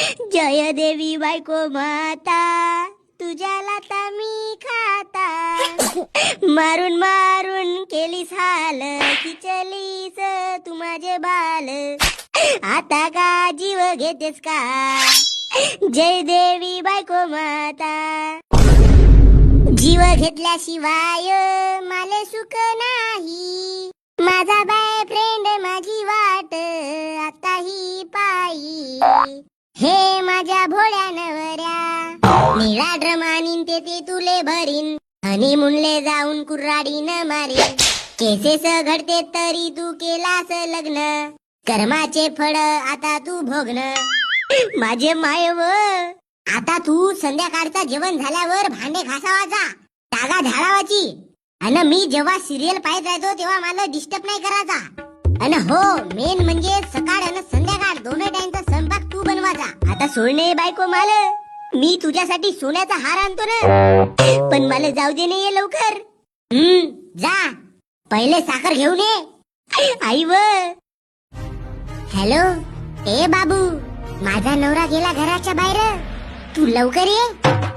जय देवी बायको माता, तुझ्या लाता मी खाता. मारून मारून केलीस हाल, खिचलीस तू माझे बाल. आता का जीव घेतेस का, जय देवी बायको माता. जीव घेतल्याशिवाय मला सुख नाही. माझा बॉयफ्रेंड माझी वाट आता ही पायी. हे माझ्या भोळ्या नवऱ्या, निळा ड्रम आणीन ते तुले भरीन. हनीमूनले जाऊन कुर्राडी न मारीन. केसेस घडते तरी तू केलास लग्न. कर्माचे फळ आता तू भोगन. माझे मायव, आता तू संध्याकाळचा जेवण झाल्यावर भांडे घासावा जा, जागा झाडावाची. अन मी जेव्हा सिरियल पाहत राहतो तेव्हा मला डिस्टर्ब नाही करायचा. अन हो, मेन म्हणजे सकाळ आणि संध्याकाळ दोन्ही टाइमचा स्वयंपाक तू बनवायचा. आता सोडणे बायको माल, मी तुझ्यासाठी सोन्याचा हार आणतो ना, पण मला जाऊ दे नाही लवकर. जा, पहिले साखर घेऊन ये. आई व हॅलो, ए बाबू, माझा नवरा गेला घराच्या बाहेर, तू लवकर ये.